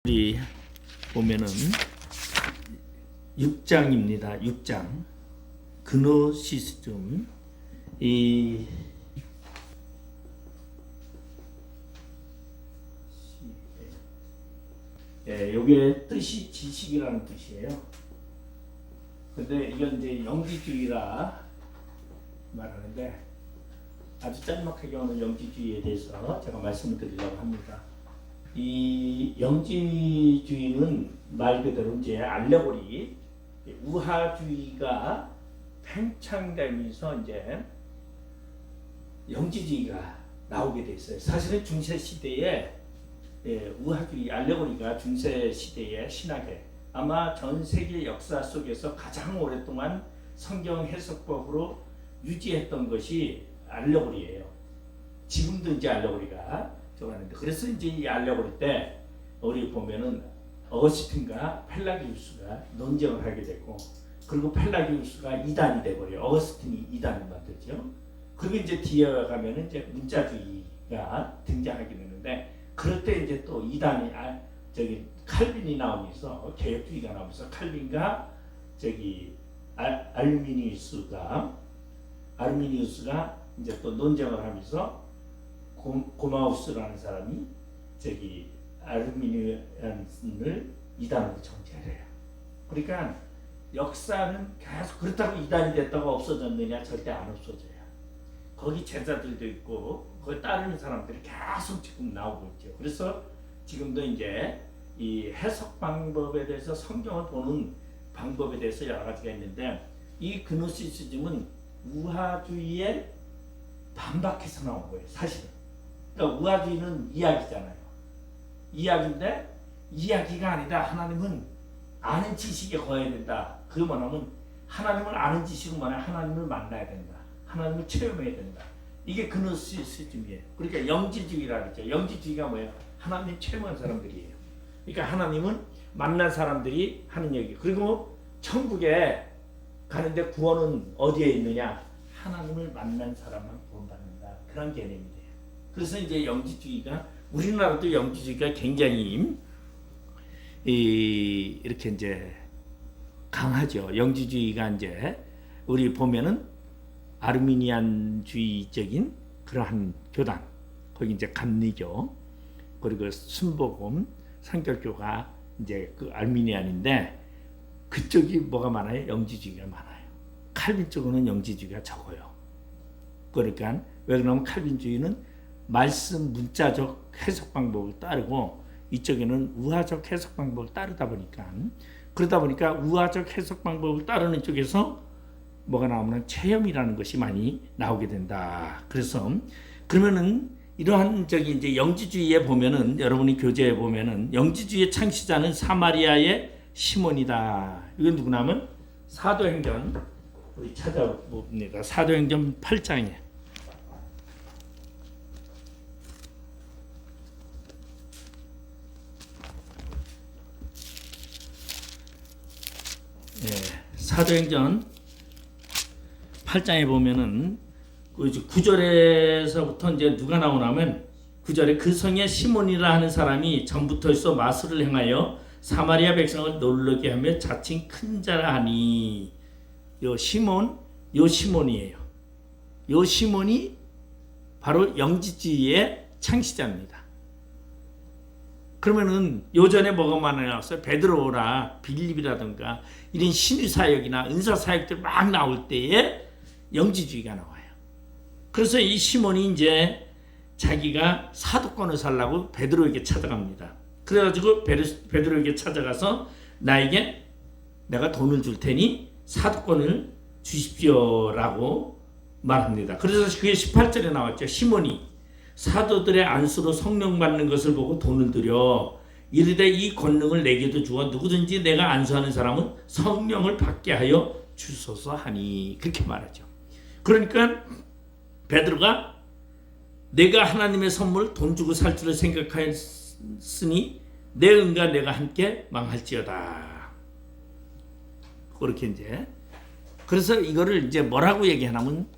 우리 보면은 6장입니다. 6장 그노시즘. 이 요게 뜻이 지식이라는 뜻이에요. 근데 이건 이제 영지주의라 말하는데 아주 짤막하게 오늘 영지주의에 대해서 제가 말씀을 드리려고 합니다. 이 영지주의는 말 그대로 이제 알레고리 우하주의가 팽창되면서 이제 영지주의가 나오게 됐어요. 사실은 중세 시대에 우하주의 알레고리가 중세 시대의 신학에 아마 전 세계 역사 속에서 가장 오랫동안 성경 해석법으로 유지했던 것이 알레고리예요. 지금도 이제 알레고리가 들어가는데, 그래서 이제 이 알레고리 때 우리 보면은 어거스틴과 펠라기우스가 논쟁을 하게 되고, 그리고 펠라기우스가 이단이 돼버려요. 어거스틴이 이단을 만들죠. 그리고 이제 뒤에 가면은 이제 문자주의가 등장하게 되는데, 그럴 때 이제 또 이단이 칼빈이 나오면서 개혁주의가 나오면서 칼빈과 아르미니우스가 이제 또 논쟁을 하면서 고마우스라는 사람이 아르미니안을 이단으로 정죄해요. 그러니까 역사는 계속 그렇다고 이단이 됐다고 없어졌느냐? 절대 안 없어져요. 거기 제자들도 있고 거기 따르는 사람들이 계속 지금 나오고 있죠. 그래서 지금도 이제 이 해석 방법에 대해서, 성경을 보는 방법에 대해서 여러 가지가 있는데, 이 그노시시즘은 우하주의에 반박해서 나온 거예요. 사실은. 그러니까 우하주의는 이야기잖아요. 이야기인데 이야기가 아니다. 하나님은 아는 지식에 거해야 된다. 그 뭐냐면 하나님을 아는 지식은 뭐냐? 하나님을 만나야 된다. 하나님을 체험해야 된다. 이게 그노시시즘이에요. 그러니까 영지주의라고 했죠. 영지주의가 뭐예요? 하나님 체험한 사람들이에요. 그러니까 하나님은 만난 사람들이 하는 얘기. 그리고 천국에 가는데 구원은 어디에 있느냐? 하나님을 만난 사람만 구원받는다. 그런 개념이 돼요. 그래서 이제 영지주의가, 우리나라도 영지주의가 굉장히 이렇게 이제 강하죠. 영지주의가 이제 우리 보면은 아르미니안주의적인 그러한 교단, 거기 이제 감리교, 그리고 순복음, 성결교가 이제 그 아르미니안인데, 그쪽이 뭐가 많아요? 영지주의가 많아요. 칼빈 쪽은 영지주의가 적어요. 그러니까 왜 그러냐면 칼빈주의는 말씀 문자적 해석 방법을 따르고, 이쪽에는 우화적 해석 방법을 따르다 보니까, 그러다 보니까 우화적 해석 방법을 따르는 쪽에서 뭐가 나오면 체험이라는 것이 많이 나오게 된다. 그래서 그러면은 이러한 이제 영지주의에 보면은, 여러분이 교재에 보면은 영지주의의 창시자는 사마리아의 시몬이다. 이건 누구냐면 사도행전, 우리 찾아봅니다. 사도행전 8장에 사도행전 8장에 보면은 9절에서부터 이제 누가 나오냐면, 9절에 그 성에 시몬이라 하는 사람이 전부터 있어 마술을 행하여 사마리아 백성을 놀라게 하며 자칭 큰 자라 하니. 요 시몬이에요. 요 시몬이 바로 영지주의의 창시자입니다. 그러면은 요전에 뭐가 많이 나왔어요? 베드로라 빌립이라든가 이런 신유사역이나 은사사역들 막 나올 때에 영지주의가 나와요. 그래서 이 시몬이 이제 자기가 사도권을 살라고 베드로에게 찾아갑니다. 그래가지고 베드로에게 찾아가서 내가 돈을 줄 테니 사도권을 주십시오라고 말합니다. 그래서 그게 18절에 나왔죠. 시몬이 사도들의 안수로 성령 받는 것을 보고 돈을 들여 이르되 이 권능을 내게도 주어 누구든지 내가 안수하는 사람은 성령을 받게 하여 주소서 하니. 그렇게 말하죠. 그러니까 베드로가 내가 하나님의 선물 돈 주고 살 줄을 생각하였으니 내 은과 내가 함께 망할지어다. 그렇게 이제, 그래서 이거를 이제 뭐라고 얘기하냐면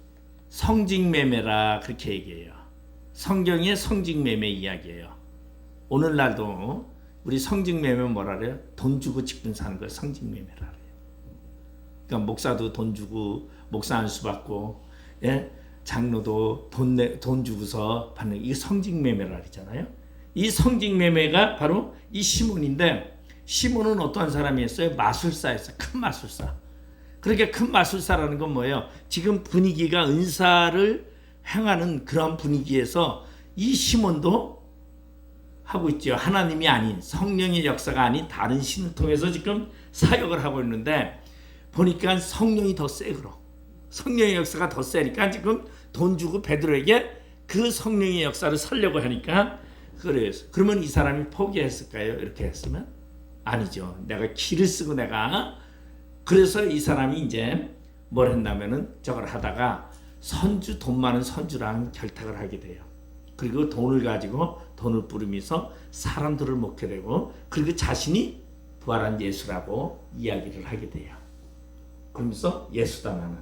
성직매매라, 그렇게 얘기해요. 성경의 성직매매 이야기예요. 오늘날도 우리 성직매매는 뭐라 그래요? 돈 주고 직분 사는 걸 성직매매라 그래요. 그러니까 목사도 돈 주고 목사 안수 받고, 예? 장로도 돈 주고서 받는 이 성직매매라 그러잖아요. 이 성직매매가 바로 이 시몬인데, 시몬은 어떠한 사람이었어요? 마술사였어요. 큰 마술사. 그렇게 큰 마술사라는 건 뭐예요? 지금 분위기가 은사를 행하는 그런 분위기에서 이 시몬도 하고 있죠. 하나님이 아닌, 성령의 역사가 아닌 다른 신을 통해서 지금 사역을 하고 있는데, 보니까 성령이 더 세그러. 성령의 역사가 더 세니까 지금 돈 주고 베드로에게 그 성령의 역사를 살려고 하니까 그래요. 그러면 이 사람이 포기했을까요? 이렇게 했으면? 아니죠. 내가 기를 쓰고 내가, 그래서 이 사람이 이제 뭘 했냐면은 저걸 하다가 돈 많은 선주라는 결탁을 하게 돼요. 그리고 돈을 가지고 돈을 뿌리면서 사람들을 먹게 되고, 그리고 자신이 부활한 예수라고 이야기를 하게 돼요. 그러면서 예수다,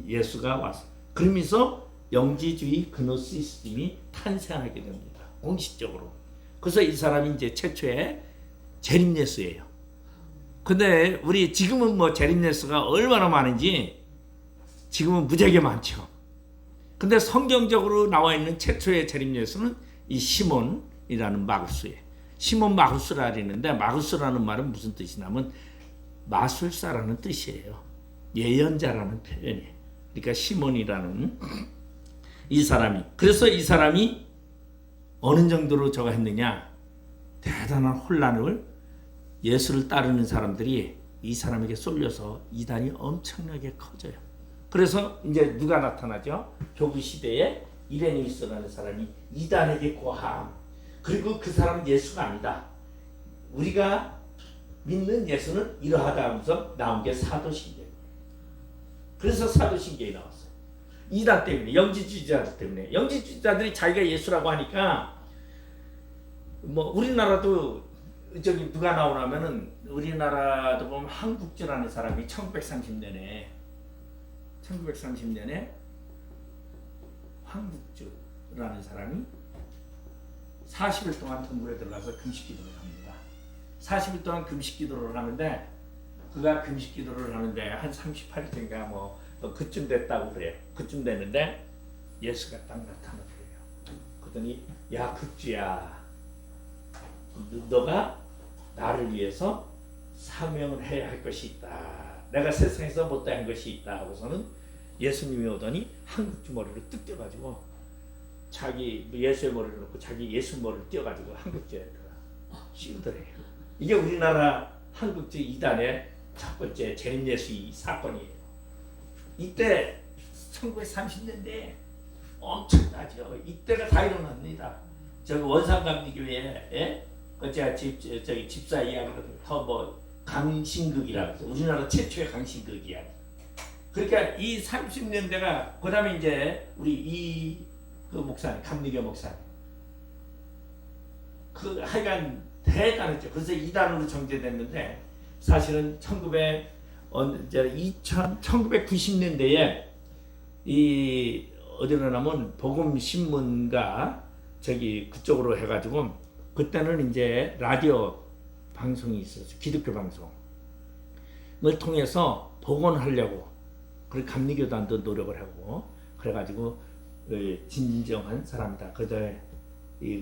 예수가 왔어. 그러면서 영지주의 그노시즘이 탄생하게 됩니다. 공식적으로. 그래서 이 사람이 이제 최초의 재림예수예요. 근데 우리 지금은 뭐 재림예수가 얼마나 많은지 지금은 무지하게 많죠. 근데 성경적으로 나와 있는 최초의 재림예수는 이 시몬이라는 마구스예요. 시몬 마구스라 그러는데, 마구스라는 말은 무슨 뜻이냐면 마술사라는 뜻이에요. 예언자라는 표현이에요. 그러니까 시몬이라는 이 사람이, 그래서 이 사람이 어느 정도로 저거 했느냐, 대단한 혼란을 예수를 따르는 사람들이 이 사람에게 쏠려서 이단이 엄청나게 커져요. 그래서 이제 누가 나타나죠? 교부 시대에 이레니우스라는 사람이 이단에게 고함. 그리고 그 사람은 예수가 아니다. 우리가 믿는 예수는 이러하다 하면서 나온 게 사도신경. 그래서 사도신경이 나왔어요. 이단 때문에, 영지주의자들 때문에. 영지주의자들이 자기가 예수라고 하니까, 뭐 우리나라도 저기 누가 나오냐면은, 우리나라도 보면 한국주라는 사람이 1930년에 황국주라는 사람이 40일 동안 동굴에 들어가서 금식기도를 합니다. 40일 동안 금식기도를 하는데, 그가 금식기도를 하는데 한 38일인가 뭐 그쯤 됐다고 그래요. 그쯤 됐는데 예수가 딱 나타나더래요. 그러더니, 야 국주야, 너가 나를 위해서 사명을 해야 할 것이 있다. 내가 세상에서 못다한 것이 있다 하고서는 예수님이 오더니 한국주 머리를 뚝 떼가지고, 자기 예수의 머리를 놓고 자기 예수 머리를 떼어가지고 한국주에다가 씌우더래요. 이게 우리나라 한국주 이단의 첫 번째 재림예수 사건이에요. 이때 1930년대 엄청나죠. 이때가 다 일어납니다. 저기 원산감리교회, 예? 제가 저기 집사 이야기를 뭐 강신극이라고 해서 우리나라 최초의 강신극이야. 그러니까 이 30년대가, 그 다음에 이제 우리 그 목사님, 감리교 목사님, 그 하여간 대단했죠. 그래서 이단으로 정제됐는데, 사실은 1990년대에 이 어디로 나면 복음신문가 저기 그쪽으로 해가지고, 그때는 이제 라디오 방송이 있었어요. 기독교 방송을 통해서 복원하려고, 그리고 감리교단도 노력을 하고, 그래가지고 진정한 사람이다. 그다음에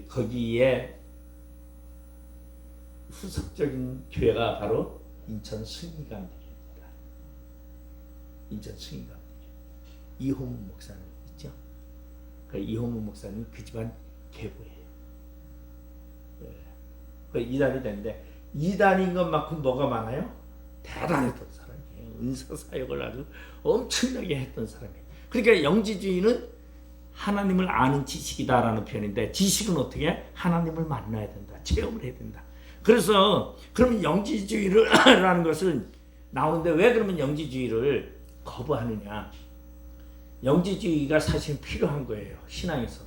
거기에 후속적인 교회가 바로 인천 승리감리교회입니다. 인천 승리감리교회. 이호무 목사님 있죠? 그 이호무 목사님 그 집안 계보예요. 그 이단이 됐는데, 이단인 것만큼 뭐가 많아요? 대단했던 사람이에요. 은사 사역을 아주 엄청나게 했던 사람이에요. 그러니까 영지주의는 하나님을 아는 지식이다라는 표현인데, 지식은 어떻게? 하나님을 만나야 된다. 체험을 해야 된다. 그래서 그러면 영지주의를 라는 것은 나오는데, 왜 그러면 영지주의를 거부하느냐? 영지주의가 사실 필요한 거예요, 신앙에서.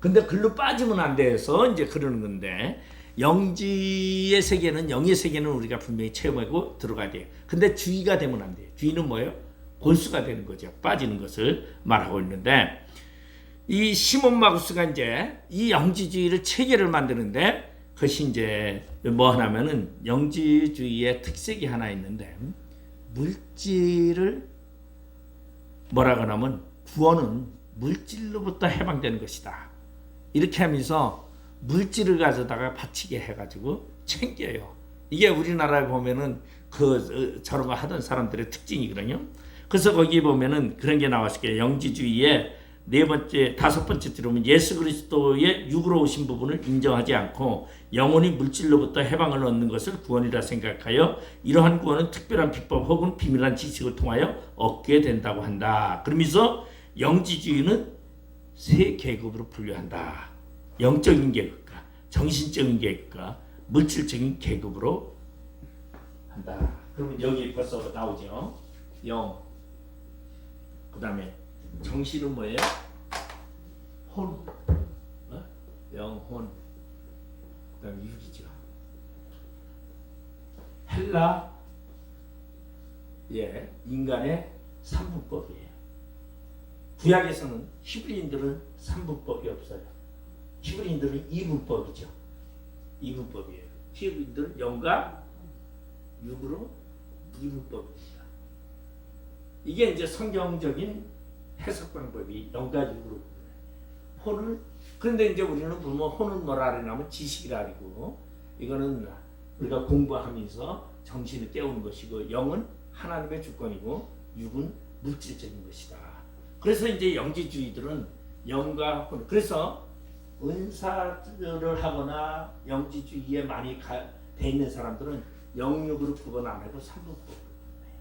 근데 글로 빠지면 안 돼서 이제 그러는 건데, 영지의 세계는, 영의 세계는 우리가 분명히 체험하고 들어가야 돼요. 근데 주의가 되면 안 돼요. 주의는 뭐예요? 골수가 되는 거죠. 빠지는 것을 말하고 있는데, 이 시몬 마구스가 이제 이 영지주의를 체계를 만드는데, 그것이 이제 뭐 하냐면은 영지주의의 특색이 하나 있는데 물질을 뭐라고 하냐면 구원은 물질로부터 해방되는 것이다. 이렇게 하면서 물질을 가져다가 바치게 해가지고 챙겨요. 이게 우리나라에 보면은 저런 거 하던 사람들의 특징이거든요. 그래서 거기 보면은 그런 게 나왔을 거예요. 영지주의의 다섯 번째 들으면 예수 그리스도의 육으로 오신 부분을 인정하지 않고 영혼이 물질로부터 해방을 얻는 것을 구원이라 생각하여 이러한 구원은 특별한 비법 혹은 비밀한 지식을 통하여 얻게 된다고 한다. 그러면서 영지주의는 세 계급으로 분류한다. 영적인 계급과 정신적인 계급과 물질적인 계급으로 한다. 그러면 여기 벌써 나오죠. 영, 그 다음에 정신은 뭐예요? 혼, 영혼, 그 다음에 육이죠. 헬라, 인간의 삼분법이에요. 구약에서는 히브리인들은 삼분법이 없어요. 히브리인들은 이분법이죠. 이분법이에요. 히브리인들은 영과 육으로 이분법입니다. 이게 이제 성경적인 해석 방법이 영과 육으로 혼을 그런데 이제 우리는 보면 혼은 뭐라 그러냐면 지식이라 그러고 이거는 우리가 공부하면서 정신을 깨우는 것이고 영은 하나님의 주권이고 육은 물질적인 것이다. 그래서 이제 영지주의들은 영과 혼 그래서 은사를 하거나 영지주의에 많이 돼 있는 사람들은 영육으로 구분 안 하고 삼분법으로 구분해요.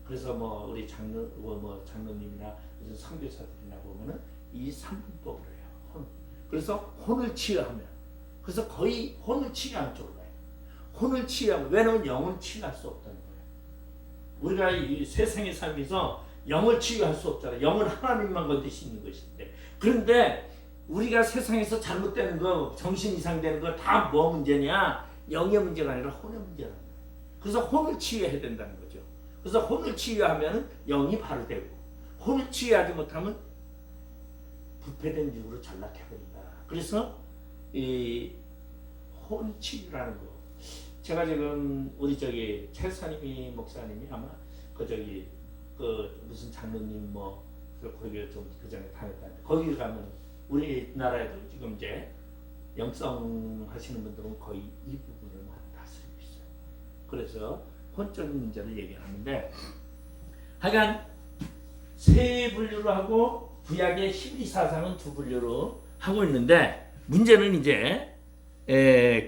그래서 뭐 우리 장로님이나 선교사들이나 보면은 이 삼분법을 해요. 그래서 혼을 치유하면 그래서 거의 혼을 치유하는 쪽으로 가요. 혼을 치유하면 왜냐면 영을 치유할 수 없다는 거예요. 우리가 이 세상에 살면서 영을 치유할 수 없잖아요. 영은 하나님만 건들 수 있는 것인데 그런데 우리가 세상에서 잘못되는 거 정신 이상되는 거 다 뭐 문제냐? 영의 문제가 아니라 혼의 문제라는 거예요. 그래서 혼을 치유해야 된다는 거죠. 그래서 혼을 치유하면 영이 바로 되고 혼을 치유하지 못하면 부패된 육으로 전락해버린다. 그래서 이 혼치유라는 거 제가 지금 우리 최사님이 목사님이 아마 무슨 장로님 거기 좀 그 전에 다녔다는데 거기 가면 우리나라에도 지금 이제 영성 하시는 분들은 거의 이 부분을 다스리고 있어요. 그래서 혼적인 문제를 얘기하는데 하여간 세 분류로 하고 구약의 히브리 사상은 두 분류로 하고 있는데 문제는 이제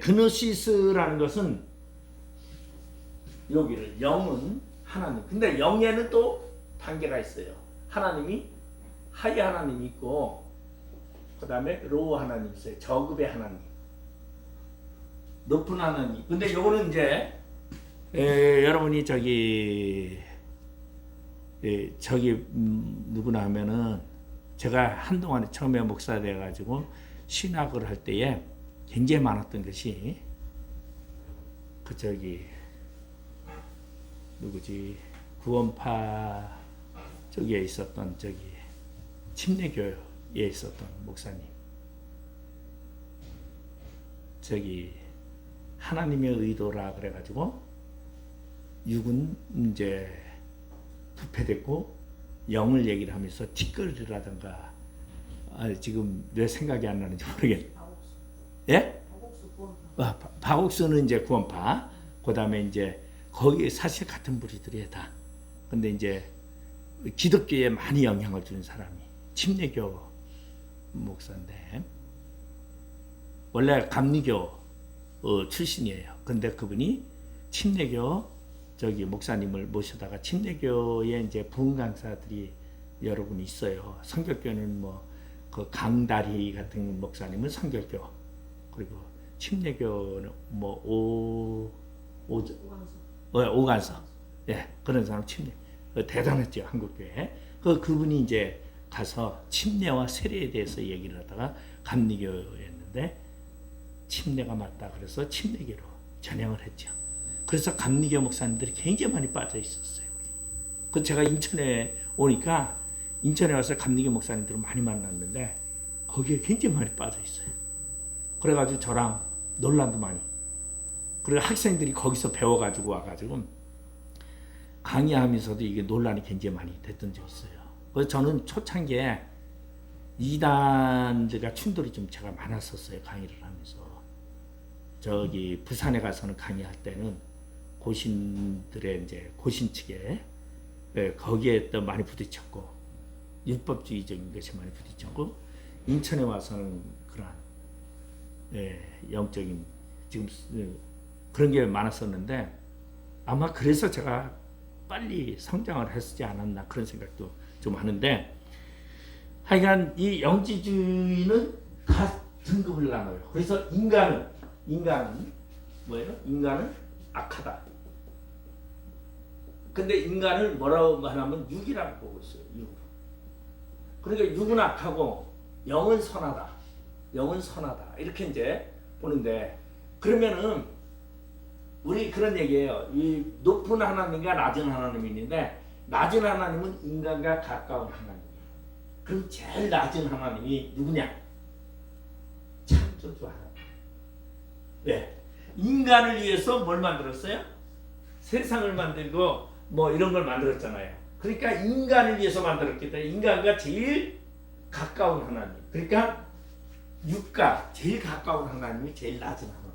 그노시스라는 것은 여기를 영은 하나님 근데 영에는 또 단계가 있어요. 하나님이 하이 하나님이 있고 그 다음에 로우 하나님 있어요. 저급의 하나님 높은 하나님 근데 요거는 이제 여러분이 누구나 하면은 제가 한동안에 처음에 목사 돼가지고 신학을 할 때에 굉장히 많았던 것이 누구지 구원파 쪽에 있었던 침례교에 있었던 목사님 하나님의 의도라 그래가지고 육은 이제 부패됐고 영을 얘기를 하면서 뒷거리라든가 지금 왜 생각이 안 나는지 모르겠네. 예? 바곡수는 이제 구원파. 그 다음에 이제 거기 사실 같은 부류들이에요 다. 근데 이제 기독교에 많이 영향을 주는 사람이 침례교 목사인데 원래 감리교 출신이에요. 근데 그분이 침례교 목사님을 모셔다가 침례교에 이제 부흥 강사들이 여러 분 있어요. 성결교는 그 강다리 같은 목사님은 성결교 그리고 침례교는 오간서 그런 사람 침례 대단했죠 한국교회. 그분이 이제 가서 침례와 세례에 대해서 얘기를 하다가 감리교였는데 침례가 맞다 그래서 침례교로 전향을 했죠. 그래서 감리교 목사님들이 굉장히 많이 빠져 있었어요. 그 제가 인천에 오니까 인천에 와서 감리교 목사님들을 많이 만났는데 거기에 굉장히 많이 빠져 있어요. 그래가지고 저랑 논란도 많이. 그리고 학생들이 거기서 배워가지고 와가지고 강의하면서도 이게 논란이 굉장히 많이 됐던 적이 있어요. 그래서 저는 초창기에 이단들과 충돌이 좀 제가 많았었어요. 강의를 하면서. 저기 부산에 가서는 강의할 때는 고신들의 이제 고신 측에 거기에 또 많이 부딪혔고 율법주의적인 것이 많이 부딪혔고 인천에 와서는 그러한 영적인 지금 그런 게 많았었는데 아마 그래서 제가 빨리 성장을 했지 않았나 그런 생각도 좀 하는데 하여간 이 영지주의는 다 등급을 나눠요. 그래서 인간은 뭐예요? 인간은 악하다. 근데 인간을 뭐라고 하냐면 육이라고 보고 있어요. 육. 그러니까 육은 악하고 영은 선하다. 영은 선하다. 이렇게 이제 보는데 그러면은 우리 그런 얘기예요. 이 높은 하나님과 낮은 하나님이 있는데 낮은 하나님은 인간과 가까운 하나님. 그럼 제일 낮은 하나님이 누구냐? 창조주 하나님. 왜? 인간을 위해서 뭘 만들었어요? 세상을 만들고 뭐 이런 걸 만들었잖아요. 그러니까 인간을 위해서 만들었기 때문에 인간과 제일 가까운 하나님. 그러니까 육과 제일 가까운 하나님이 제일 낮은 하나님.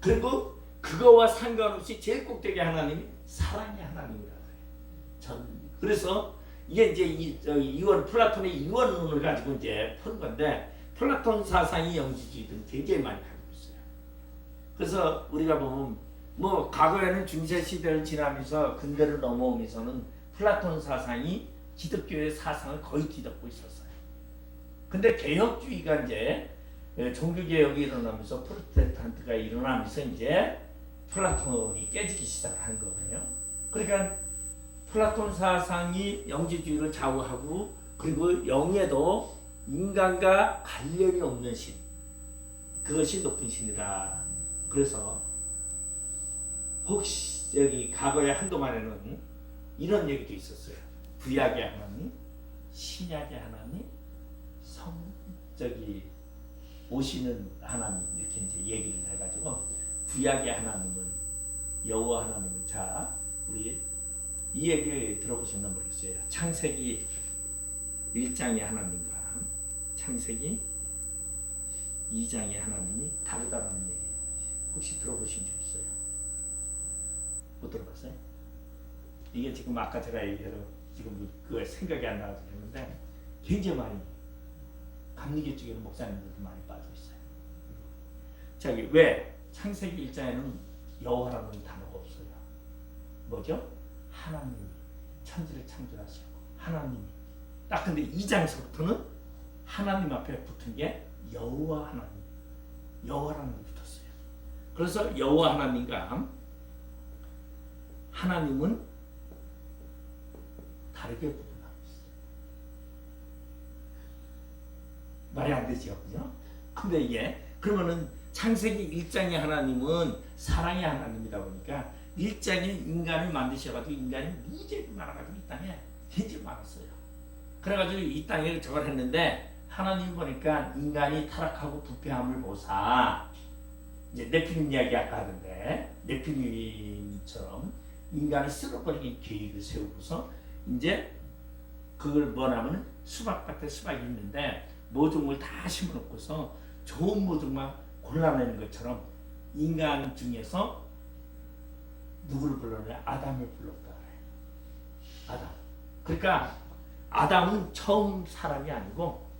그리고 그거와 상관없이 제일 꼭대기 하나님이 사랑의 하나님이라고 해요. 그래서 이게 이제 이원 플라톤의 이원론을 가지고 이제 푼 건데 플라톤 사상이 영지주의들은 굉장히 많이 가지고 있어요. 그래서 우리가 보면 뭐 과거에는 중세 시대를 지나면서 근대를 넘어오면서는 플라톤 사상이 기독교의 사상을 거의 뒤덮고 있었어요. 근데 개혁주의가 이제 종교개혁이 일어나면서 프로테스탄트가 일어나면서 이제 플라톤이 깨지기 시작한 거거든요. 그러니까 플라톤 사상이 영지주의를 좌우하고 그리고 영에도 인간과 관련이 없는 신, 그것이 높은 신이다. 그래서 혹시 여기 과거에 한동안에는 이런 얘기도 있었어요. 구약의 하나님, 신약의 하나님, 오시는 하나님 이렇게 이제 얘기를 해가지고 구약의 하나님은 여호와 하나님은 자 우리 이 얘기 들어보셨나 모르겠어요. 창세기 1장의 하나님과 창세기 2장의 하나님이 다르다는 얘기 혹시 들어보신 적 있어요? 못 들어봤어요? 이게 지금 아까 제가 얘기해서 지금 그 생각이 안 나서 했는데 굉장히 많이 감리교 쪽에는 목사님들도 많이 빠져 있어요. 저기 왜 창세기 1장에는 여호와라는 단어가 없어요. 뭐죠? 하나님이 천지를 창조하시고 하나님이 딱 근데 2장에서부터는 하나님 앞에 붙은 게 여호와 하나님, 여호와라는 게 붙었어요. 그래서 여호와 하나님과 하나님은 다르게 구분하고 있어요. 말이 안 되죠, 그죠? 근데 이게 그러면은 창세기 1장의 하나님은 사랑의 하나님이다 보니까 1장에 인간을 만드셔가지고 인간이 무지하게 많아가지고 이 땅에 굉장히 많았어요. 그래가지고 이 땅에 저걸 했는데 하나님 보니까 인간이 타락하고 부패함을 보사 이제 네피림 이야기 아까 하던데 네피림처럼 인간을 쓸어버리기 계획을 세우고서 이제 그걸 뭐냐면 수박밭에 수박이 있는데 모종을 다 심어놓고서 좋은 모종만 골라내는 것처럼 인간 중에서 누구를 불러내? 아담을 불렀다 그래. 아담. 그러니까 아담은 처음 사람이 아니고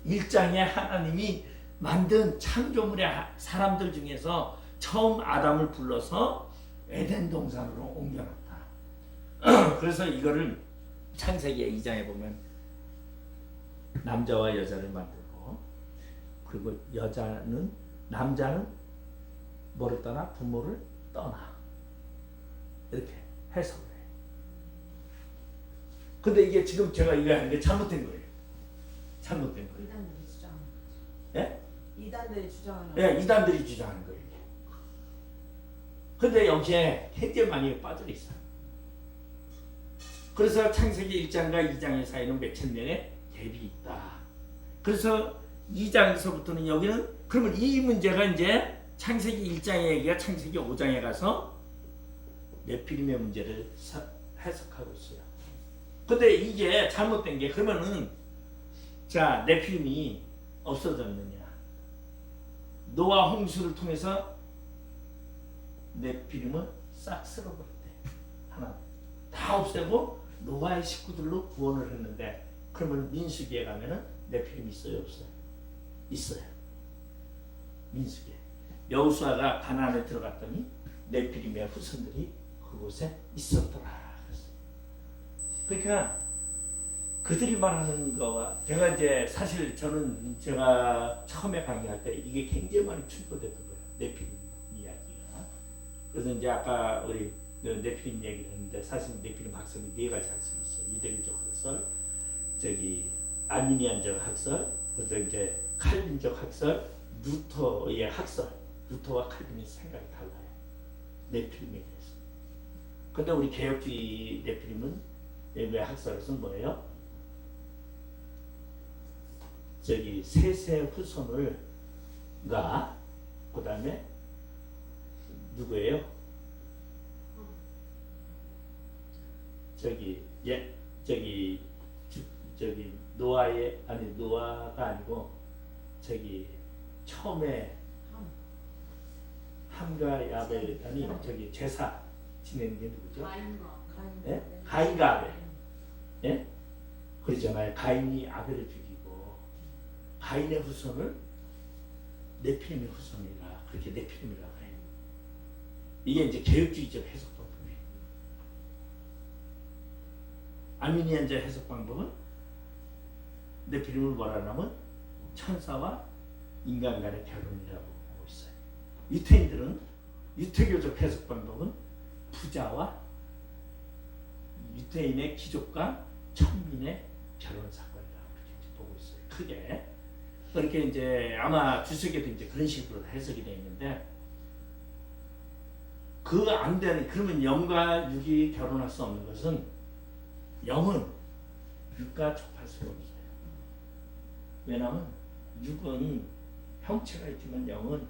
1장에 하나님이 만든 창조물의 사람들 중에서 처음 아담을 불러서 에덴 동산으로 옮겨놨다. 그래서 이거를 창세기 2장에 보면 남자와 여자를 만들고 그리고 남자는 뭐를 떠나? 부모를 떠나. 이렇게 해석을 해요. 근데 이게 지금 제가 이해하는 게 잘못된 거예요. 잘못된 거예요. 이단들이 주장하는 거죠. 예? 이단들이 주장하는 예, 이단들이 주장하는 거예요. 근데 여기에 굉장히 많이 빠져 있어요. 그래서 창세기 1장과 2장의 사이는 몇천 년의 갭이 있다. 그래서 2장에서부터는 여기는 그러면 이 문제가 이제 창세기 1장의 얘기가 창세기 5장에 가서 네피림의 문제를 해석하고 있어요. 근데 이게 잘못된 게 그러면은 자 네피림이 없어졌느냐? 노아 홍수를 통해서 네피림은 싹 쓸어버렸대. 하나 다 없애고 노아의 식구들로 구원을 했는데 그러면 민수기에 가면은 네피림이 있어요 없어요? 있어요. 민수기에 여호수아가 가나안에 들어갔더니 네피림의 후손들이 그곳에 있었더라. 그러니까 그들이 말하는 거와 제가 이제 사실 저는 제가 처음에 강의할 때 이게 굉장히 많이 충돌됐던 거예요. 네피림 이야기가. 그래서 이제 아까 우리 네피림 얘기를 했는데 사실 네피림 학설이 네 가지 학설이 있어요. 유대민족 학설, 저기 아르미니안적 학설, 그래서 이제 칼빈적 학설, 루터의 학설. 루터와 칼빈의 생각이 달라요. 네피림에 대해서. 근데 우리 개혁주의 네피림은 왜 학설에서는 뭐예요? 저기 셋의 후손을 가 그다음에 누구예요? 저기 노아의 아니 노아가 아니고 저기 처음에 함과 야벨 아니 저기 제사 지내는 게 누구죠? 예? 가인과 아벨. 예? 그러잖아요. 가인이 아벨을 죽이고 가인의 후손을 네피림의 후손이라 그렇게 네피림이라고 해요. 이게 이제 개혁주의적 해석 방법이에요. 아르미니안적 해석 방법은 네피림을 뭐라냐면 천사와 인간 간의 결혼이라고 하고 있어요. 유태인들은 유태교적 해석 방법은 부자와 유태인의 귀족과 천민의 결혼 사건이라고 그렇게 보고 있어요. 크게. 그렇게 이제 아마 주석에도 이제 그런 식으로 해석이 되어 있는데 그 안 되는 그러면 영과 육이 결혼할 수 없는 것은 영은 육과 접할 수가 없어요. 왜냐하면 육은 형체가 있지만 영은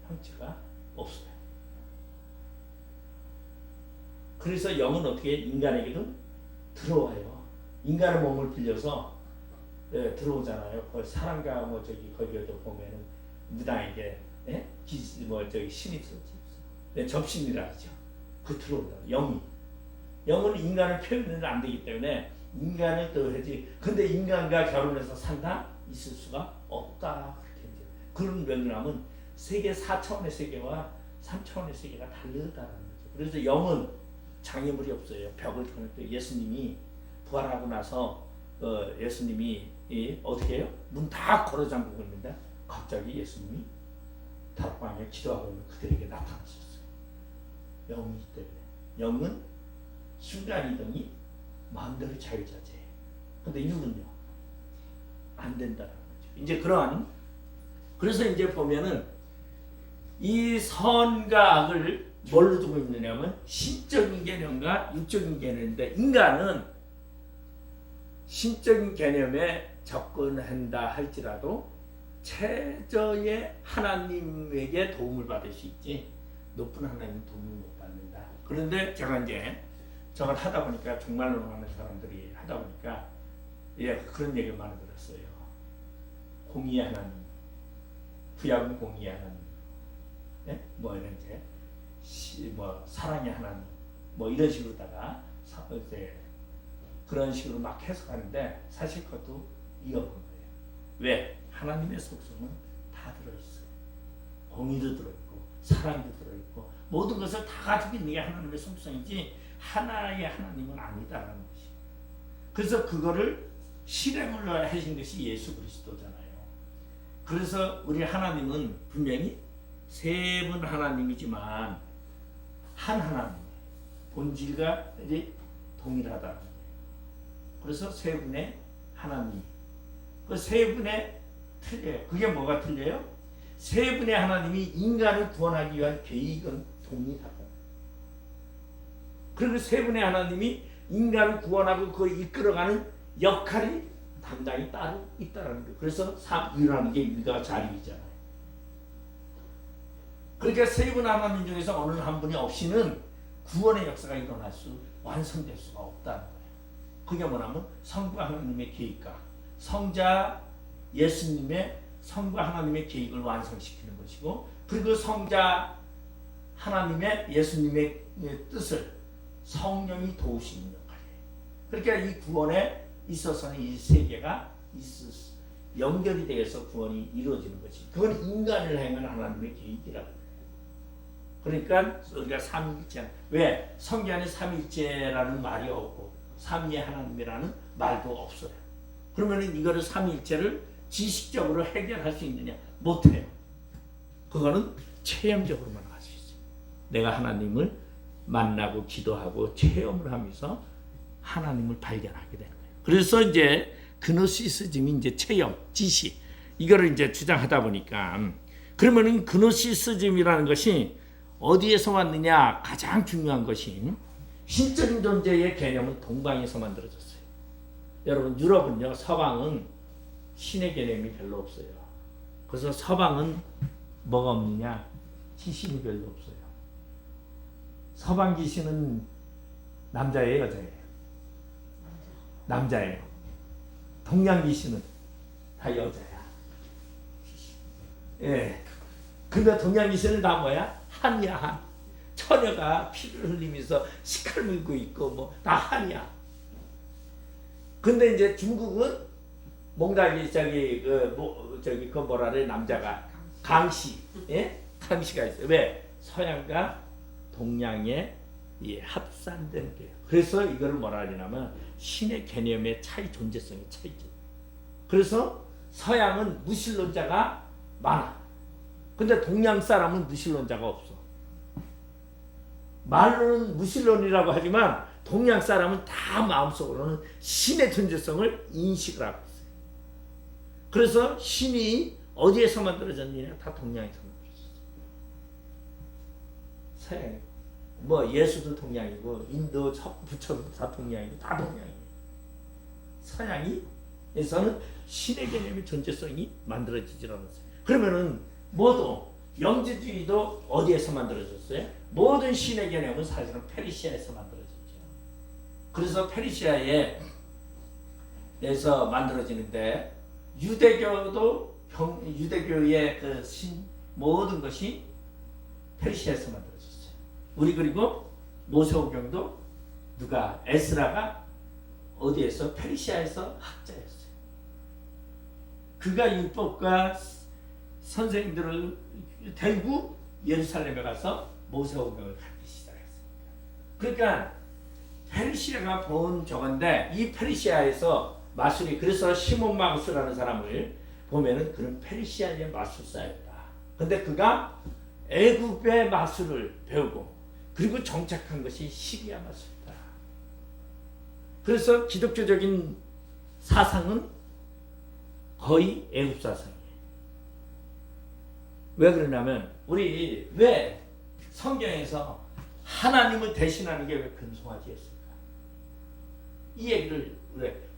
형체가 없어요. 그래서 영은 어떻게 인간에게도 들어와요. 인간의 몸을 빌려서 들어오잖아요. 그 사람과 뭐 저기 거기에도 보면은 무당에게 뭐 저기 신이 있었지. 접신이라 하죠. 그 들어온다. 영은 인간의 표현은 안 되기 때문에 인간을 더해지. 근데 인간과 결혼해서 산다 있을 수가 없다. 그렇게 이제 그런 면이라면 세계 4차원의 세계와 3차원의 세계가 다르다라는 거죠. 그래서 영은 장애물이 없어요. 벽을 통해 예수님이 부활하고 나서 예수님이 어떻게 해요? 문 다 걸어 잠그고 있는데 갑자기 예수님이 다락방에 기도하고 있는 그들에게 나타나셨어요. 영이기 때문에. 영은 순간이동이 마음대로 자유자재해요. 근데 육은요 안 된다는 거죠. 이제 그래서 이제 보면은 이 선과 악을 뭘로 두고 있느냐면 신적인 개념과 육적인 개념인데 인간은 신적인 개념에 접근한다 할지라도 최저의 하나님에게 도움을 받을 수 있지 높은 하나님 도움을 못 받는다. 그런데 제가 이제 저걸 하다 보니까 정말로 많은 사람들이 하다 보니까 그런 얘기를 많이 들었어요. 공의의 하나님, 구약은 공의의 하나님, 뭐 이런 이제 뭐 사랑의 하나님, 뭐 이런 식으로다가 이제 그런 식으로 막 해석하는데 사실 그것도 이어본 거예요. 왜? 하나님의 속성은 다 들어있어요. 공의도 들어있고 사랑도 들어있고 모든 것을 다 가지고 있는 게 하나님의 속성이지 하나의 하나님은 아니다라는 것이. 그래서 그거를 실행을 하신 것이 예수 그리스도잖아요. 그래서 우리 하나님은 분명히 세 분 하나님이지만 한 하나님, 본질과 동일하다는 거예요. 그래서 세 분의 하나님, 그 세 분의 틀려요. 그게 뭐가 틀려요? 세 분의 하나님이 인간을 구원하기 위한 계획은 동일하다. 그리고 세 분의 하나님이 인간을 구원하고 그 이끌어가는 역할이 당장이 따로 있다라는 거예요. 그래서 삼위라는 게 일가 자리이잖아요. 그러니까 세 분 하나님 중에서 어느 한 분이 없이는 구원의 역사가 일어날 수 완성될 수가 없다는 거예요. 그게 뭐냐면 성부와 하나님의 계획과 성자 예수님의 성부와 하나님의 계획을 완성시키는 것이고, 그리고 성자 하나님의 예수님의 뜻을 성령이 도우시는 역할이에요. 그러니까 이 구원에 있어서는 이 세계가 연결이 되어서 구원이 이루어지는 것이, 그건 인간을 향한 하나님의 계획이라고 해요. 그러니까 우리가 삼위일체, 왜 성경에 삼위일체라는 말이 없고 삼위의 하나님이라는 말도 없어요. 그러면 이거를 삼위일체를 지식적으로 해결할 수 있느냐? 못해요. 그거는 체험적으로만 할 수 있어요. 내가 하나님을 만나고 기도하고 체험을 하면서 하나님을 발견하게 되는 거예요. 그래서 이제 그노시스즘이 이제 체험, 지식 이거를 이제 주장하다 보니까, 그러면은 그노시스즘이라는 것이 어디에서 왔느냐? 가장 중요한 것이 신적인 존재의 개념은 동방에서 만들어졌어요. 여러분 유럽은요, 서방은 신의 개념이 별로 없어요. 그래서 서방은 뭐가 없느냐? 귀신이 별로 없어요. 서방 귀신은 남자예요, 여자예요? 남자예요. 동양 귀신은 다 여자야. 예. 근데 동양 귀신은 다 뭐야? 한이야, 한. 처녀가 피를 흘리면서 식칼 물고 있고 뭐 다 한이야. 근데 이제 중국은 몽달기 그 뭐라래, 남자가 강씨, 예? 강씨가 있어요. 왜? 서양과 동양의 합산된 게. 그래서 이거를 뭐라 하냐면 신의 개념의 차이, 존재성의 차이죠. 그래서 서양은 무신론자가 많아. 근데 동양 사람은 무신론자가 없어. 말로는 무신론이라고 하지만 동양 사람은 다 마음속으로는 신의 존재성을 인식을 하고 있어요. 그래서 신이 어디에서 만들어졌느냐? 다 동양에서 만들어졌어요. 서양, 뭐 예수도 동양이고 인도 부처도 다 동양이고 다 동양이에요. 서양에서는 신의 개념의 존재성이 만들어지질 않았어요. 그러면은 모두 영지주의도 어디에서 만들어졌어요? 모든 신의 개념은 사실은 페르시아에서 만들어졌죠. 그래서 페르시아에서 만들어지는데, 유대교도 유대교의 그 신 모든 것이 페르시아에서 만들어졌어요. 우리 그리고 모세오경도 누가, 에스라가 어디에서? 페르시아에서 학자였어요. 그가 율법과 선생님들을 데리고 예루살렘에 가서 모세오경을 가르치기 시작했습니다. 그러니까 페르시아가 본 저건데, 이 페르시아에서 마술이, 그래서 시몬 마구스라는 사람을 보면은 그는 페르시아의 마술사였다. 근데 그가 애굽의 마술을 배우고 그리고 정착한 것이 시리아 마술이다. 그래서 기독교적인 사상은 거의 애굽 사상이에요. 왜 그러냐면, 우리 왜 성경에서 하나님을 대신하는 게 왜 금송아지였을까? 이 얘기를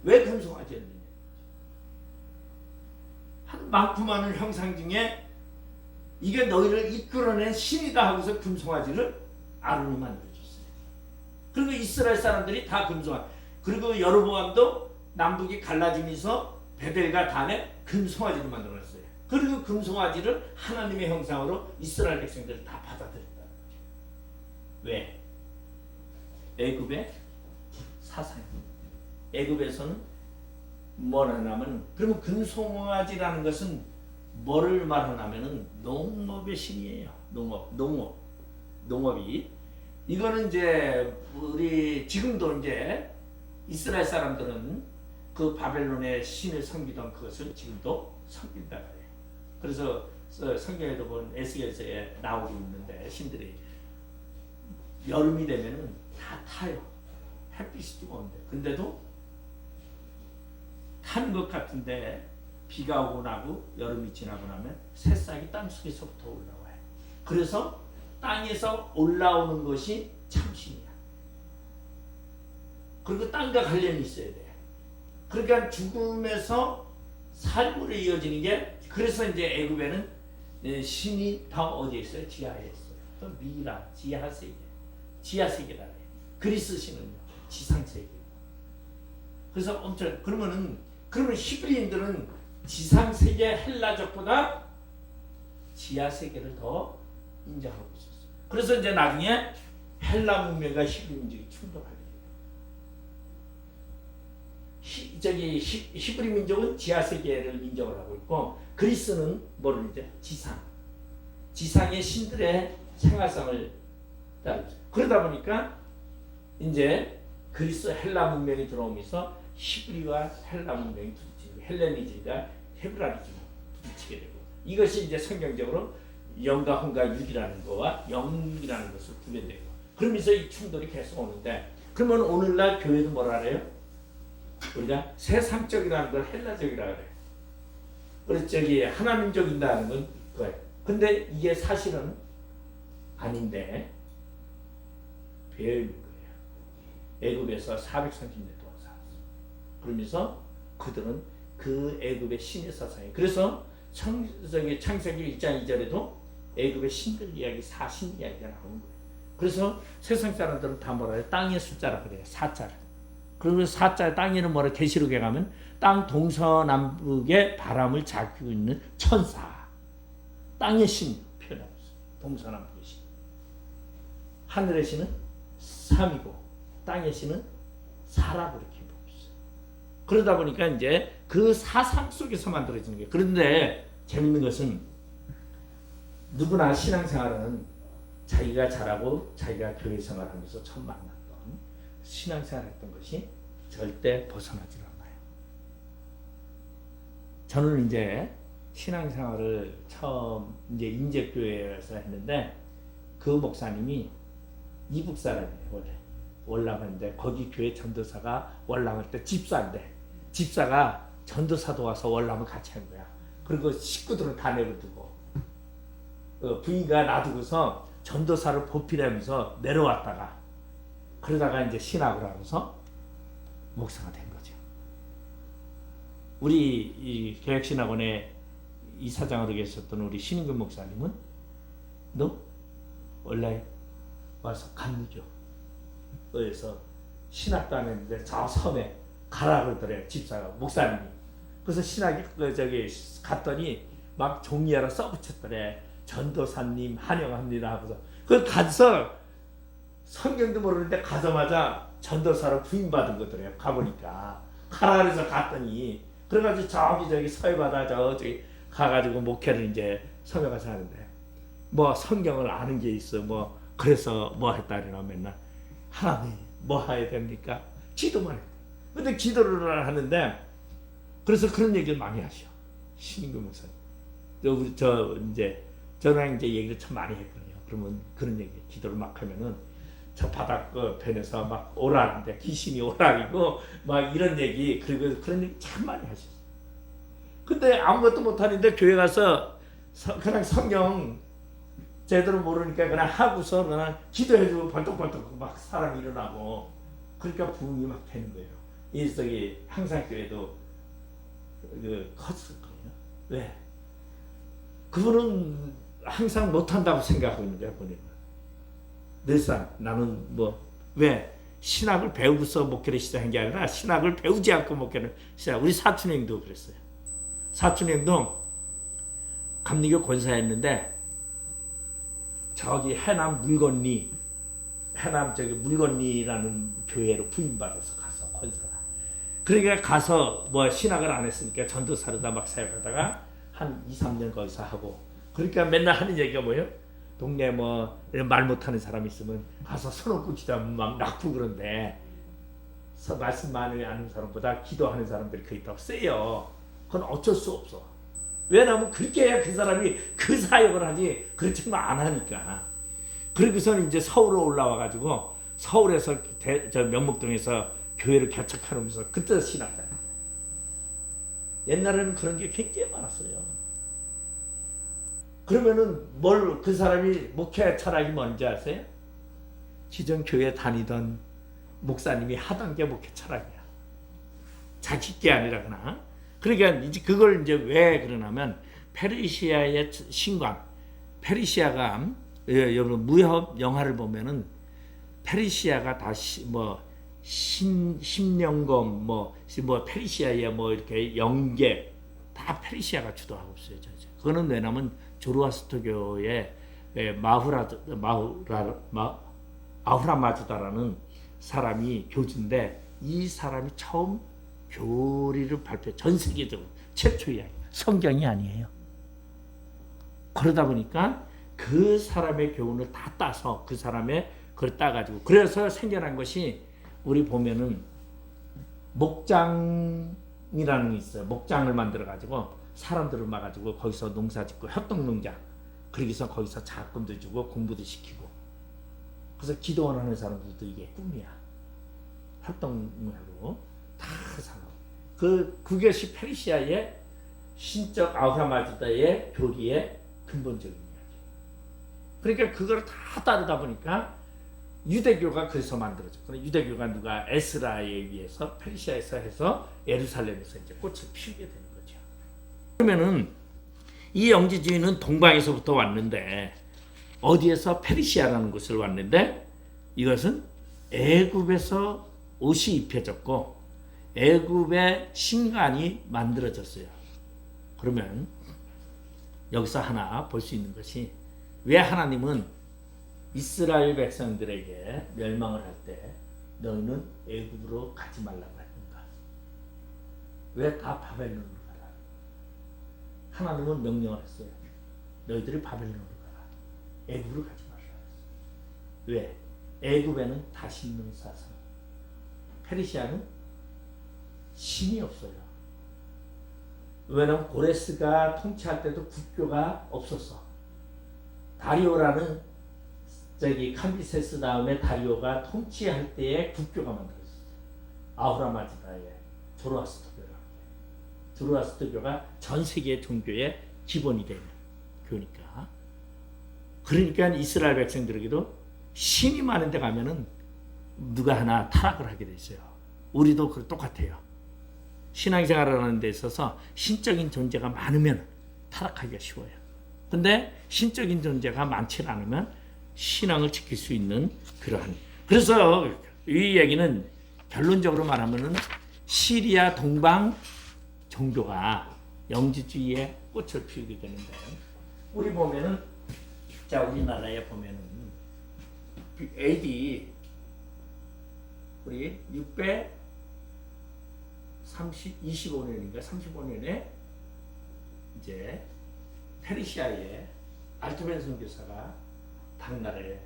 왜 금송아지였느냐? 한 많고 많은 형상 중에 이게 너희를 이끌어낸 신이다 하고서 금송아지를 아론이 만들어줬어요. 그리고 이스라엘 사람들이 다 금송아지, 그리고 여로보암도 남북이 갈라지면서 베델과 단에 금송아지를 만들어냈어요. 그리고 금송아지를 하나님의 형상으로 이스라엘 백성들을 다 받아들였다는 거죠. 왜? 애굽의 사상입니다. 애굽에서는 뭘 하냐면, 그러면 금송아지라는 것은 뭐를 말하냐면은 농업의 신이에요. 농업이. 이거는 이제 우리 지금도 이제 이스라엘 사람들은 그 바벨론의 신을 섬기던 그것을 지금도 섬긴다 그래요. 그래서 성경에도 보면 에스겔서에 나오고 있는데, 신들이 여름이 되면은 다 타요. 햇빛이 뜨거운데. 근데도 타는 것 같은데, 비가 오고 나고 여름이 지나고 나면 새싹이 땅속에서부터 올라와요. 그래서 땅에서 올라오는 것이 참신이야. 그리고 땅과 관련이 있어야 돼. 그러니까 죽음에서 삶으로 이어지는 게 그래서 이제 애굽에는 신이 다 어디에 있어요? 지하에 있어요. 또 미라, 지하 세계, 지하 세계라 해요. 그리스 신은요 지상 세계. 그래서 엄청 그러면 히브리인들은 지상 세계 헬라족보다 지하 세계를 더 인정하고 있었어요. 그래서 이제 나중에 헬라 문명과 히브리 민족이 충돌하게 돼요. 히브리 민족은 지하 세계를 인정을 하고 있고 그리스는 뭐를 이제 지상의 신들의 생활상을 따르죠. 그러다 보니까 이제 그리스 헬라 문명이 들어오면서 히브리와 헬라 문명이 부딪히고 헬레니즘과 헤브라이즘이 부딪히게 되고 이것이 이제 성경적으로 영과 혼과 육이라는 거와 영이라는 것을 구별되고 그러면서 이 충돌이 계속 오는데 그러면 오늘날 교회도 뭐라 그래요? 우리가 세상적이라는 걸 헬라적이라 그래요. 그래서 저기 하나민족이라는 건 그거예요. 근데 이게 사실은 아닌데 배어 있는 거예요. 애굽에서 430년 동안 살았어요. 그러면서 그들은 그 애굽의 신의 사상이 그래서 창세기 1장 2절에도 애굽의 신들 이야기, 사신 이야기가 나오는 거예요. 그래서 세상 사람들은 다 뭐라 해요? 땅의 숫자라 그래요. 4자를. 그리고 4자 땅에는 뭐라 계시록에 가면 땅 동서남북의 바람을 잡고 있는 천사. 땅의 신 표현하고 있어요. 동서남북의 신. 하늘의 신은 3이고 땅의 신은 4라고 이렇게 보고 있어요. 그러다 보니까 이제 그 사상 속에서 만들어지는 거예요. 그런데 재밌는 것은 누구나 신앙생활은 자기가 잘하고 자기가 교회 생활하면서 처음 만났던 신앙생활했던 것이 절대 벗어나지 않아요. 저는 이제 신앙생활을 처음 이제 인재교회에서 했는데 그 목사님이 이북 사람이에요. 원래 월남인데 거기 교회 전도사가 월남할 때 집사가 전도사도 와서 월남을 같이 한 거야. 그리고 식구들은 다 내버려두고 부인과 놔두고서 전도사를 보필하면서 내려왔다가 그러다가 이제 신학을 하면서 목사가 된 거죠. 우리 이 교육신학원의 이사장으로 계셨던 우리 신인근 목사님은 너 원래 와서 간무죠. 어에서 신학도 안 했는데 저 섬에 가라 그러더래요. 집사가 목사님이. 그래서 신학이 저기 갔더니 막 종이하러 써붙였더래. 전도사님 환영합니다 하고서 그 가서 성경도 모르는데 가자마자 전도사로 부임받은 거더래요. 가보니까 가라 그래서 갔더니 그래가지고 저기 서해바다 저기 가가지고 목회를 이제 섬에 가서 하는데 뭐 성경을 아는 게 있어 뭐 그래서 뭐 했다리나 맨날 하나님 뭐 해야 됩니까? 기도만 해. 근데 기도를 하는데 그래서 그런 얘기를 많이 하셔. 신인근 목사님. 우리 저랑 이제 얘기를 참 많이 했거든요. 그러면 그런 얘기 기도를 막 하면은 저 바닥 편에서 막 오락인데 귀신이 오락이고 막 이런 얘기 그리고 그런 얘기 참 많이 하셨어요. 근데 아무것도 못하는데 교회 가서 그냥 성경 제대로 모르니까 그냥 하고서 그냥 기도해주고 벌떡벌떡 막 사람이 일어나고 그러니까 부흥이 막 되는 거예요. 이 저기 항상교회도 컸을 거예요. 왜? 그분은 항상 못한다고 생각하고 있는 거야 본인은. 늘상 나는 왜 신학을 배우고서 목회를 시작한 게 아니라 신학을 배우지 않고 목회를 시작. 우리 사촌형도 그랬어요. 사촌형도 감리교 권사였는데 저기 해남 저기 물건리라는 교회로 부임받아서 가서 권사가. 그러니까 가서 신학을 안 했으니까 전도사로다 막 사역하다가 한 2-3년 거기서 하고. 그러니까 맨날 하는 얘기가 뭐예요? 동네 말 못하는 사람 있으면 가서 서놓고 기도하면 막 낙부 그런데 말씀 많이 아는 사람보다 기도하는 사람들이 거의 더 세요. 그건 어쩔 수 없어. 왜냐하면 그렇게 해야 그 사람이 그 사역을 하지 그렇지만 안 하니까. 그러고서는 이제 서울로 올라와가지고 서울에서 저 명목동에서 교회를 개척하면서 그때 신학다. 옛날에는 그런 게 굉장히 많았어요. 그러면은 그 사람이 목회 철학이 뭔지 아세요? 기존 교회 다니던 목사님이 하던 게 목회 철학이야. 자칫게 아니라 그나. 그러니까 이제 그걸 이제 왜 그러냐면 페르시아의 신관, 페르시아가 여러분 무협 영화를 보면은 페르시아가 다시 뭐 심령검 뭐 페르시아의 뭐 이렇게 영계 다 페르시아가 주도하고 있어요. 그거는 왜냐면 조로아스터교의 아후라마즈다라는 사람이 교주인데 이 사람이 처음 교리를 발표 전 세계적으로 최초의 성경이 아니에요. 그러다 보니까 그 사람의 교훈을 다 따서 그 사람의 그걸 따가지고 그래서 생겨난 것이 우리 보면은 목장이라는 게 있어요. 목장을 만들어 가지고 사람들을 막아가지고 거기서 농사짓고 협동농장 그러기서 거기서 자금도 주고 공부도 시키고 그래서 기도원 하는 사람들도 이게 꿈이야. 협동하고 다 살아. 그것이 페르시아의 신적 아우라마즈다의 교리의 근본적인 이야기. 그러니까 그걸 다 따르다 보니까 유대교가 그래서 만들어졌고 유대교가 누가 에스라에 의해서 페르시아에서 해서 예루살렘에서 이제 꽃을 피우게 되는 거죠. 그러면은 이 영지주의는 동방에서부터 왔는데 어디에서 페르시아라는 곳을 왔는데 이것은 애굽에서 옷이 입혀졌고 애굽의 신관이 만들어졌어요. 그러면 여기서 하나 볼 수 있는 것이 왜 하나님은 이스라엘 백성들에게 멸망을 할 때 너희는 애굽으로 가지 말라고 했는가? 왜 다 바벨론으로 가라? 하나님은 명령을 했어요. 너희들이 바벨론으로 가라. 애굽으로 가지 말라. 왜? 애굽에는 다시 있는 사상. 페르시아는 신이 없어요. 왜냐하면 고레스가 통치할 때도 국교가 없었어. 다리오라는 캄비세스 다음에 다리오가 통치할 때에 국교가 만들어졌어요. 아후라마즈다의 조로아스터교라. 조로아스터교가 전 세계 종교의 기본이 되는 교니까. 그러니까 이스라엘 백성들에게도 신이 많은 데 가면은 누가 하나 타락을 하게 돼 있어요. 우리도 그 똑같아요. 신앙생활을 하는 데 있어서 신적인 존재가 많으면 타락하기가 쉬워요. 근데 신적인 존재가 많지 않으면 신앙을 지킬 수 있는 그러한. 그래서 이 얘기는 결론적으로 말하면은 시리아 동방 종교가 영지주의의 꽃을 피우게 되는데 우리 보면은 자 우리나라에 보면은 AD 우리 625년인가 35년에 이제 페르시아의 알트벤 선교사가 당나라에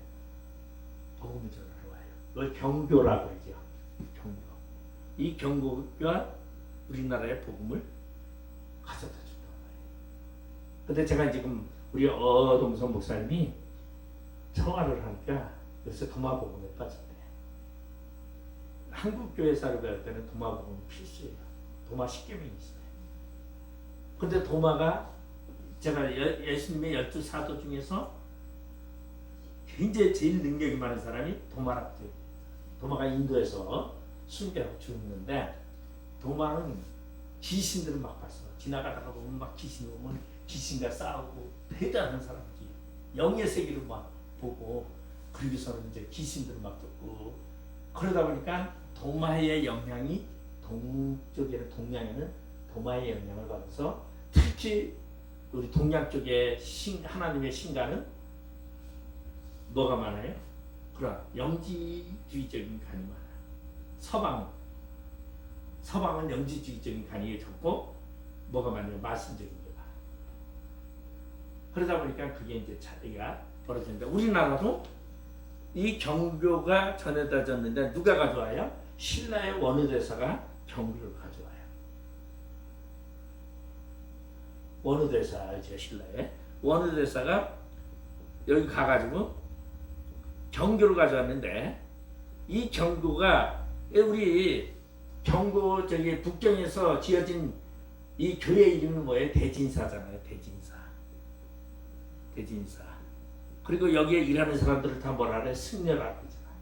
복음을 전하러 와요. 그걸 경교라고 하죠. 경교. 이 경교가 우리나라에 복음을 가져다 준다고 해요. 근데 제가 지금 우리 어동선 목사님이 청화를 하니까 요새 도마복음에 빠졌대. 한국 교회사를 배울 때는 도마복음이 필수예요. 도마 10계명이 있어요. 근데 도마가 제가 예수님의 12사도 중에서 굉장히 제일 능력이 많은 사람이 도마랍죠. 도마가 인도에서 순교하고 죽었는데 도마는 귀신들을 막 봤어. 지나가다가 보면 막 귀신 오면 귀신과 싸우고 대단한 사람이지. 영의 세계를 막 보고 그러고서는 이제 귀신들을 막 듣고 그러다 보니까 도마의 영향이 동쪽에는 동양에는 도마의 영향을 받아서 특히 우리 동양 쪽에 하나님의 신가는 뭐가 많아요? 그런 영지주의적인 간이 많아요. 서방은 영지주의적인 간이 적고 뭐가 많아요? 말씀적인 게 많아요. 그러다 보니까 그게 이제 차이가 벌어집니다. 우리나라도 이 경교가 전해졌는데 누가 가져와요? 신라의 원효대사가 경교를 가져와요. 원효대사죠. 신라의 원효대사가 여기 가가지고 경교를 가져왔는데 이 경교가 우리 경고 북경에서 지어진 이 교회 이름은 뭐예요? 대진사잖아요. 대진사. 그리고 여기에 일하는 사람들을 다 뭐라 그래? 승려라고 하잖아요.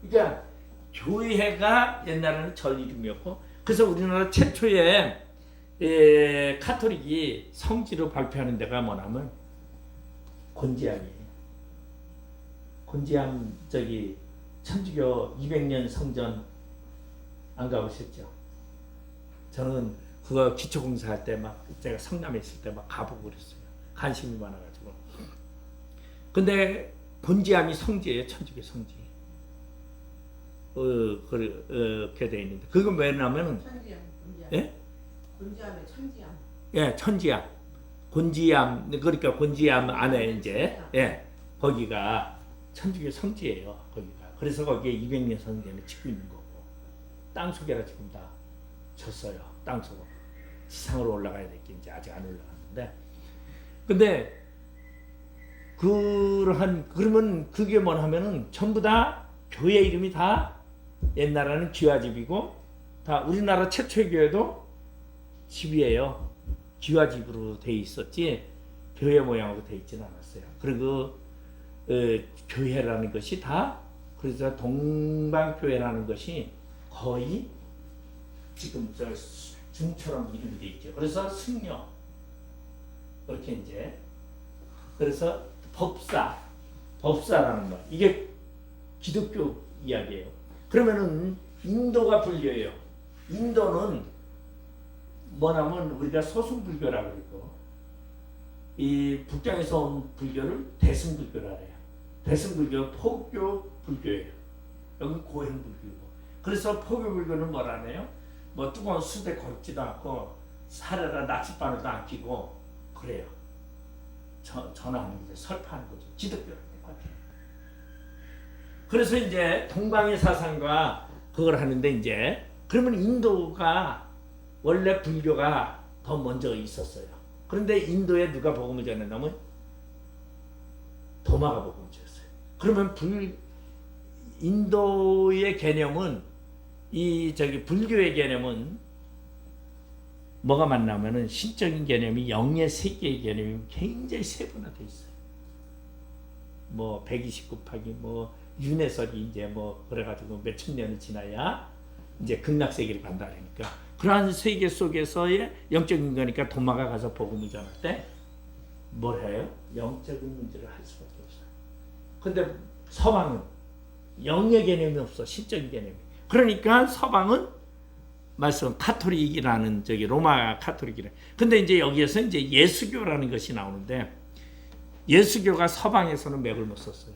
그러니까 교회가 옛날에는 절 이름이었고 그래서 우리나라 최초의 카톨릭이 성지로 발표하는 데가 뭐냐면 곤지암이에요. 곤지암 저기 천주교 200년 성전 안 가보셨죠? 저는 그거 기초공사할 때 막 제가 성남에 있을 때 막 가보고 그랬어요. 관심이 많아가지고. 근데 곤지암이 성지예요. 천주교 성지. 그렇게 돼 있는데 그건 왜냐면은 천지암, 곤지암. 예? 곤지암에 천지암. 예, 천지암. 곤지암 그러니까 곤지암 안에 이제 거기가 천주교 성지예요. 거기가. 그래서 거기에 200년 성전을 짓고 있는 거고 땅 속에라 지금 다 졌어요. 땅 속으로 지상으로 올라가야 될 게 이제 아직 안 올라갔는데 근데 그러면 그게 뭐냐면은 전부 다 교회 이름이 다 옛날에는 기와집이고 다 우리나라 최초의 교회도 집이에요. 기와집으로 돼 있었지 교회 모양으로 돼 있지는 않았어요. 그리고 교회라는 것이 다 그래서 동방교회라는 것이 거의 지금 저 중처럼 이름이 돼 있죠. 그래서 승려 그렇게 이제 그래서 법사라는 거 이게 기독교 이야기예요. 그러면은 인도가 불교예요. 인도는 뭐냐면 우리가 소승불교라고 그러고 이 북경에서 온 불교를 대승불교라 해요. 대승불교 포교 불교예요. 여기 고행불교고. 그래서 포교 불교는 뭐라 해요? 뭐 뜨거운 수대 걸지도 않고 사려라 나치바늘도 안 끼고 그래요. 전하는 거죠. 설파하는 거죠. 기독교랑 똑같아요. 그래서 이제 동방의 사상과 그걸 하는데 이제 그러면 인도가 원래 불교가 더 먼저 있었어요. 그런데 인도에 누가 복음을 전했냐면 도마가 복음을 전했어요. 그러면 인도의 개념은 불교의 개념은 뭐가 만나면은 신적인 개념이 영의 세계의 개념이 굉장히 세분화돼 있어요. 뭐 120 곱하기 뭐 윤회설이 이제 뭐 그래가지고 몇천 년이 지나야 이제 극락 세계를 간다 그러니까 그러한 세계 속에서의 영적인 거니까 도마가 가서 복음을 전할 때 뭘 해요? 영적인 문제를 할 수밖에 없어요. 근데 서방은 영의 개념이 없어. 신적인 개념이. 그러니까 서방은 말씀 카톨릭이라는 로마 카톨릭이래. 근데 이제 여기에서 이제 예수교라는 것이 나오는데 예수교가 서방에서는 맥을 못 썼어요.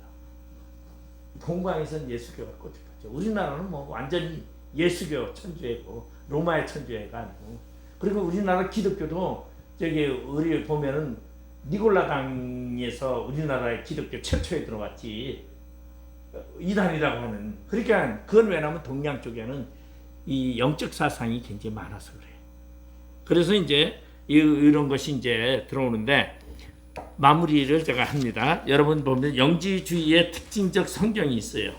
동방에서는 예수교가 꽃이 폈죠. 우리나라는 뭐 완전히 예수교 천주교고 로마의 천주교가 아니고 그리고 우리나라 기독교도 우리 보면은 니골라당에서 우리나라의 기독교 최초에 들어왔지 이단이라고 하는 그러니까 그건 왜냐면 동양 쪽에는 이 영적 사상이 굉장히 많아서 그래요. 그래서 이제 이런 것이 이제 들어오는데 마무리를 제가 합니다. 여러분 보면 영지주의의 특징적 성경이 있어요.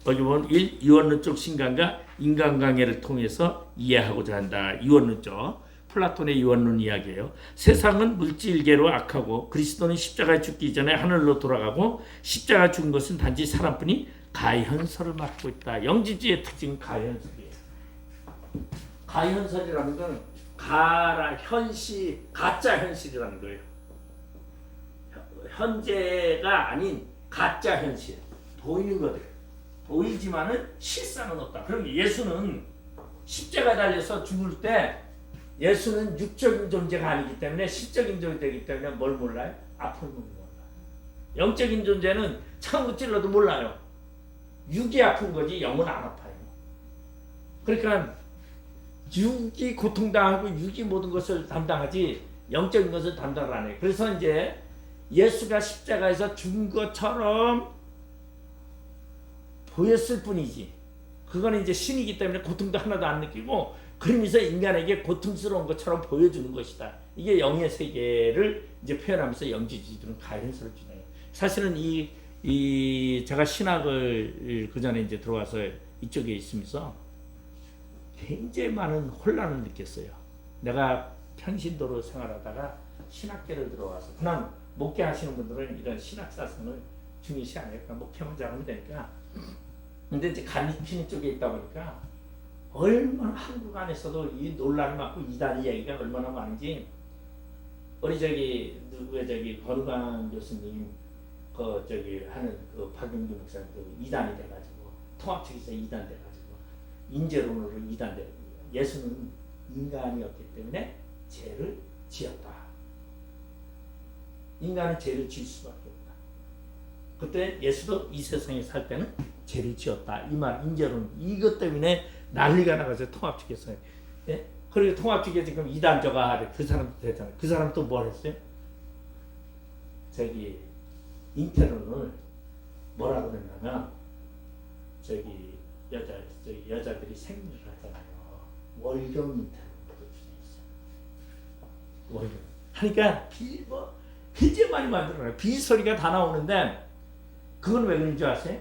거기 보면 1. 유언론적 신간과 인간관계를 통해서 이해하고자 한다. 유언론적 플라톤의 유언론 이야기예요. 세상은 물질계로 악하고 그리스도는 십자가에 죽기 전에 하늘로 돌아가고 십자가 죽은 것은 단지 사람뿐이 가현설을 맡고 있다. 영지주의의 특징은 가현설이에요. 가현설이라는 건 가짜 현실이라는 거예요. 현재가 아닌 가짜 현실. 보이는 것들. 보이지만은 실상은 없다. 그럼 예수는 십자가에 달려서 죽을 때 예수는 육적인 존재가 아니기 때문에 실적인 존재이기 때문에 뭘 몰라요? 아픔을 몰라요. 영적인 존재는 창으로 찔러도 몰라요. 육이 아픈 거지 영은 안 아파요. 그러니까 육이 고통당하고 육이 모든 것을 담당하지 영적인 것을 담당을 안 해요. 그래서 이제 예수가 십자가에서 죽은 것처럼 보였을 뿐이지 그거는 이제 신이기 때문에 고통도 하나도 안 느끼고 그러면서 인간에게 고통스러운 것처럼 보여주는 것이다. 이게 영의 세계를 이제 표현하면서 영지주의들은 가현설을 주네요. 사실은 제가 신학을 그 전에 이제 들어와서 이쪽에 있으면서 굉장히 많은 혼란을 느꼈어요. 내가 평신도로 생활하다가 신학계를 들어와서 그냥 목회 하시는 분들은 이런 신학 사상을 중요시 안 해요. 목회만 잘하면 되니까. 근데 이제 가르치는 쪽에 있다 보니까 얼마나 한국 안에서도 이 논란을 갖고 이단 이야기가 얼마나 많은지 우리 저기 권우강 교수님 그 저기 하는 그 박용규 목사님도 이단이 돼가지고 통합 측에서 이단 돼가지고 인재론으로 이단 돼. 예수는 인간이었기 때문에 죄를 지었다. 인간은 죄를 지을 수밖에 없다. 그때 예수도 이 세상에 살 때는 죄를 지었다. 이 말 인재론 이것 때문에 난리가 나가서 통합 측에서 예? 그리고 통합 측에 지금 이단저가 그 사람도 됐잖아요. 그 사람 또 뭘 했어요? 저기 인테론을 뭐라고 그랬냐면 저기 여자들이 생리를 하잖아요. 월경 인테론으로 주장했어요. 월경. 하니까 뭐 굉장히 많이 만들어요. 비소리가 다 나오는데 그건 왜 그런 줄 아세요?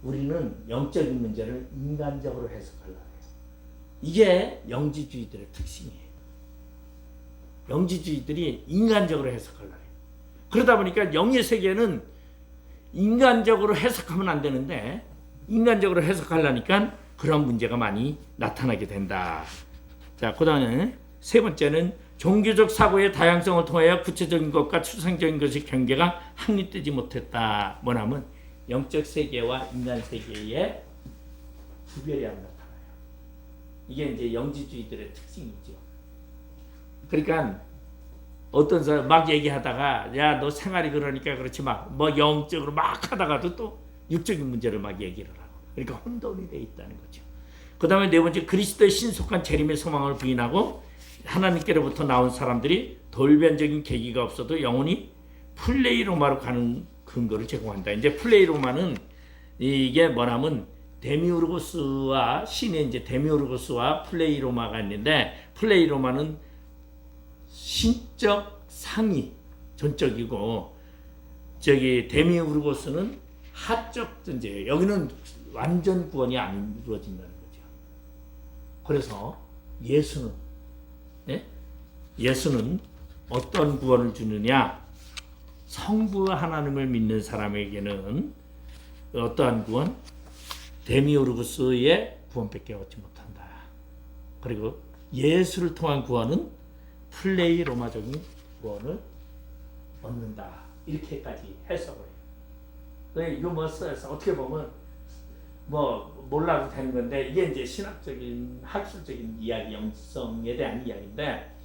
우리는 영적인 문제를 인간적으로 해석하려고 해요. 이게 영지주의들의 특징이에요. 영지주의들이 인간적으로 해석하려고 해요. 그러다 보니까 영의 세계는 인간적으로 해석하면 안 되는데 인간적으로 해석하려니까 그런 문제가 많이 나타나게 된다. 자, 그 다음에 세 번째는 종교적 사고의 다양성을 통하여 구체적인 것과 추상적인 것의 경계가 확립되지 못했다. 뭐냐면 영적 세계와 인간 세계의 구별이 안 나타나요. 이게 이제 영지주의들의 특징이죠. 그러니까 어떤 사람 막 얘기하다가 야 너 생활이 그러니까 그렇지 막 뭐 영적으로 막 하다가도 또 육적인 문제를 막 얘기를 하고 그러니까 혼돈이 돼 있다는 거죠. 그 다음에 네 번째 그리스도의 신속한 재림의 소망을 부인하고 하나님께로부터 나온 사람들이 돌변적인 계기가 없어도 영원히 플레이로마로 가는 근거를 제공한다. 이제 플레이로마는 이게 뭐냐면 데미우르고스와 신의 이제 데미우르고스와 플레이로마가 있는데 플레이로마는 신적 상위 전적이고 저기 데미우르고스는 하적 존재예요. 여기는 완전 구원이 안 이루어진다는 거죠. 그래서 예수는 예수는 어떤 구원을 주느냐? 성부 하나님을 믿는 사람에게는 어떠한 구원? 데미오르구스의 구원밖에 얻지 못한다. 그리고 예수를 통한 구원은 플레이 로마적인 구원을 얻는다. 이렇게까지 해석을 해요. 이거 뭐 써서 어떻게 보면 뭐 몰라도 되는 건데 이게 이제 신학적인 학술적인 이야기, 영성에 대한 이야기인데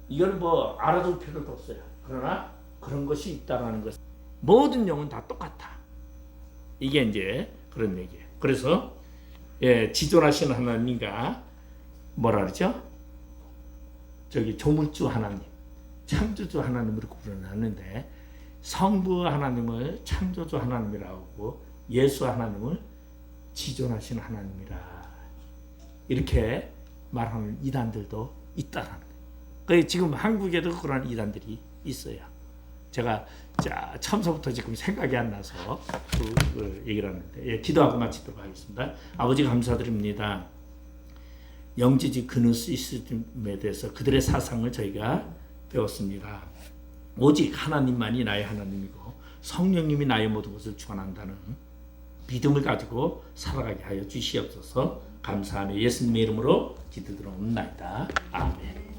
이걸 뭐 알아둘 필요도 없어요. 그러나 그런 것이 있다라는 것. 모든 영은 다 똑같아. 이게 이제 그런 얘기예요. 그래서 지존하신 하나님과 뭐라 그러죠? 저기 조물주 하나님, 창조주 하나님으로 구분하는데 성부 하나님을 창조주 하나님이라고 하고 예수 하나님을 지존하신 하나님이라 이렇게 말하는 이단들도 있다라는 거예요. 지금 한국에도 그런 이단들이 있어요. 제가 처음서부터 지금 생각이 안 나서 그 얘기를 하는데 기도하고 마치도록 하겠습니다. 아버지 감사드립니다. 영지지 그노시즘에 대해서 그들의 사상을 저희가 배웠습니다. 오직 하나님만이 나의 하나님이고 성령님이 나의 모든 것을 주관한다는 믿음을 가지고 살아가게 하여 주시옵소서. 감사하며 예수님의 이름으로 기도드리옵나이다. 아멘.